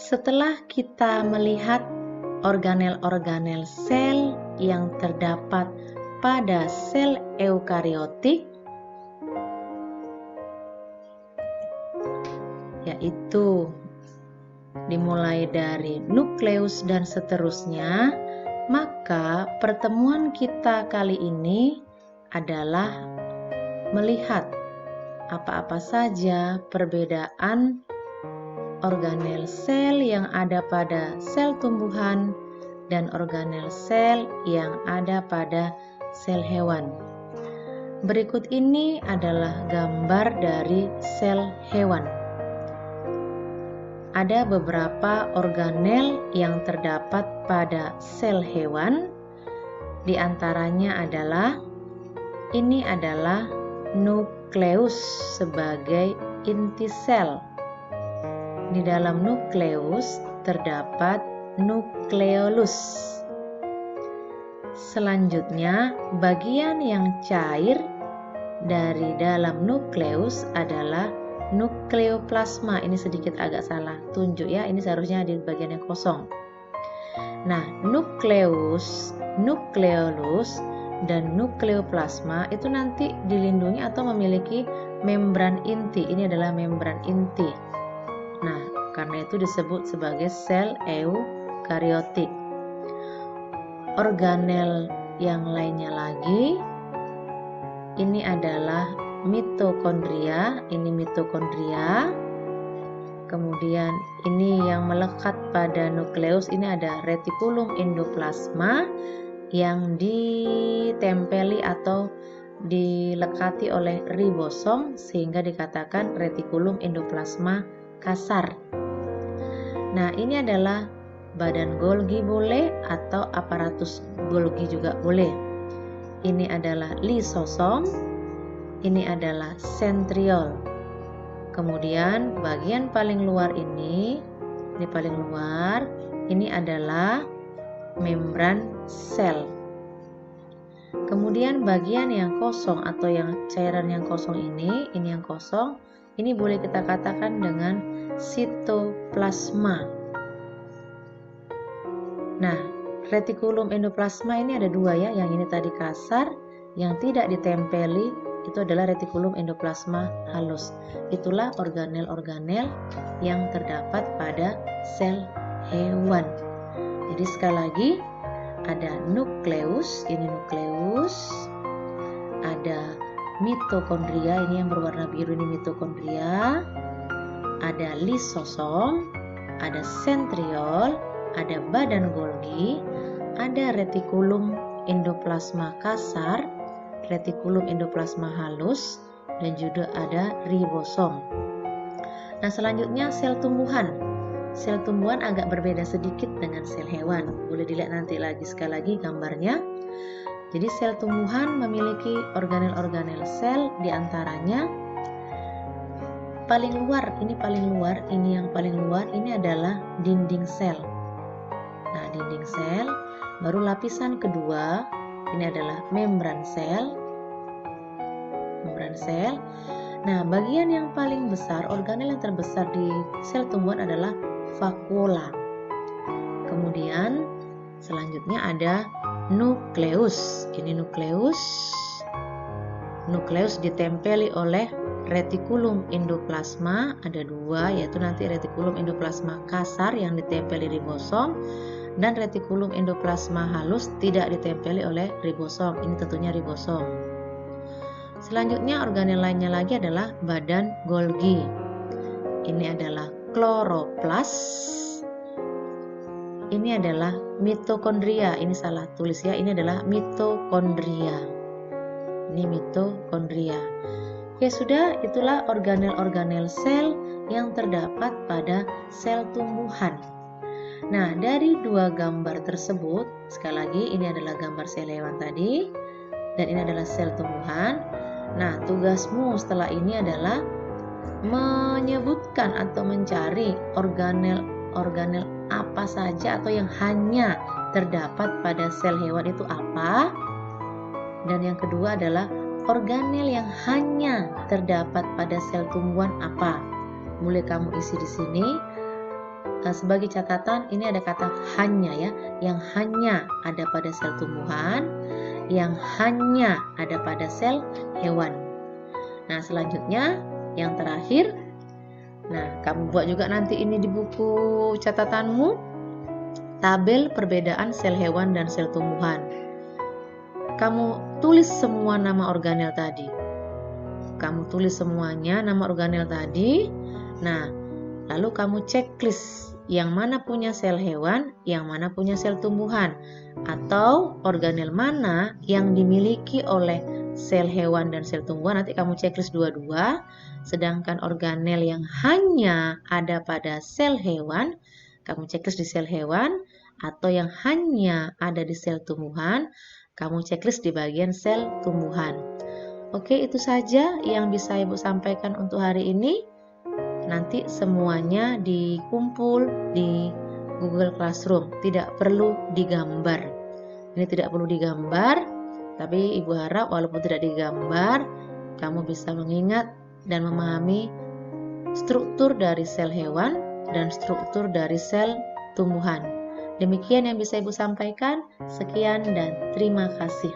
Setelah kita melihat organel-organel sel yang terdapat pada sel eukariotik, yaitu dimulai dari nukleus dan seterusnya, maka pertemuan kita kali ini adalah melihat apa-apa saja perbedaan organel sel yang ada pada sel tumbuhan dan organel sel yang ada pada sel hewan. Berikut ini adalah gambar dari sel hewan. Ada beberapa organel yang terdapat pada sel hewan. Di antaranya adalah ini adalah nukleus sebagai inti sel. Di dalam nukleus terdapat nukleolus. Selanjutnya, bagian yang cair dari dalam nukleus adalah nukleoplasma. Ini sedikit agak salah tunjuk ya, ini seharusnya di bagian yang kosong. Nah, nukleus, nukleolus, dan nukleoplasma itu nanti dilindungi atau memiliki membran inti. Ini adalah membran inti. Nah, karena itu disebut sebagai sel eukariotik. Organel yang lainnya lagi, ini adalah mitokondria. Ini mitokondria. Kemudian ini yang melekat pada nukleus, ini ada retikulum endoplasma yang ditempeli atau dilekati oleh ribosom sehingga dikatakan retikulum endoplasma kasar. Nah, ini adalah badan Golgi boleh atau aparatus Golgi juga boleh. Ini adalah lisosom, ini adalah sentriol. Kemudian bagian paling luar ini paling luar, ini adalah membran sel. Kemudian bagian yang kosong atau yang cairan yang kosong ini yang kosong, ini boleh kita katakan dengan sitoplasma. Nah, retikulum endoplasma ini ada dua ya, yang ini tadi kasar, yang tidak ditempeli itu adalah retikulum endoplasma halus. Itulah organel-organel yang terdapat pada sel hewan. Jadi sekali lagi, ada nukleus, ini nukleus, ada mitokondria, ini yang berwarna biru ini mitokondria, ada lisosom, ada sentriol, ada badan Golgi, ada retikulum endoplasma kasar, retikulum endoplasma halus, dan juga ada ribosom. Nah, selanjutnya sel tumbuhan. Sel tumbuhan agak berbeda sedikit dengan sel hewan. Boleh dilihat nanti lagi sekali lagi gambarnya. Jadi sel tumbuhan memiliki organel-organel sel, diantaranya paling luar, ini yang paling luar ini adalah dinding sel. Nah, dinding sel, baru lapisan kedua, ini adalah membran sel. Membran sel. Nah, bagian yang paling besar, organel yang terbesar di sel tumbuhan adalah vakuola. Kemudian selanjutnya ada nukleus. Ini nukleus. Nukleus ditempeli oleh retikulum endoplasma, ada dua, yaitu nanti retikulum endoplasma kasar yang ditempeli ribosom dan retikulum endoplasma halus tidak ditempeli oleh ribosom. Ini tentunya ribosom. Selanjutnya organel lainnya lagi adalah badan Golgi. Ini adalah kloroplas. Ini adalah mitokondria. Ini salah tulis ya. Ini adalah mitokondria. Ini mitokondria. Oke, sudah, itulah organel-organel sel yang terdapat pada sel tumbuhan. Nah, dari dua gambar tersebut, sekali lagi ini adalah gambar sel hewan tadi dan ini adalah sel tumbuhan. Nah, tugasmu setelah ini adalah menyebutkan atau mencari organel-organel apa saja atau yang hanya terdapat pada sel hewan itu apa. Dan yang kedua adalah organel yang hanya terdapat pada sel tumbuhan apa. Mulai kamu isi di sini. sebagai catatan ini ada kata hanya ya, yang hanya ada pada sel tumbuhan, yang hanya ada pada sel hewan. Nah, selanjutnya yang terakhir. Nah, kamu buat juga nanti ini di buku catatanmu, tabel perbedaan sel hewan dan sel tumbuhan. Kamu tulis semua nama organel tadi. Kamu tulis semuanya nama organel tadi. Nah, lalu kamu checklist yang mana punya sel hewan, yang mana punya sel tumbuhan, atau organel mana yang dimiliki oleh sel hewan dan sel tumbuhan. Nanti kamu checklist dua-dua. Sedangkan organel yang hanya ada pada sel hewan, kamu checklist di sel hewan, atau yang hanya ada di sel tumbuhan, kamu checklist di bagian sel tumbuhan. Oke, itu saja yang bisa Ibu sampaikan untuk hari ini. Nanti semuanya dikumpul di Google Classroom, tidak perlu digambar. Ini tidak perlu digambar, tapi Ibu harap walaupun tidak digambar, kamu bisa mengingat dan memahami struktur dari sel hewan dan struktur dari sel tumbuhan. Demikian yang bisa Ibu sampaikan. Sekian dan terima kasih.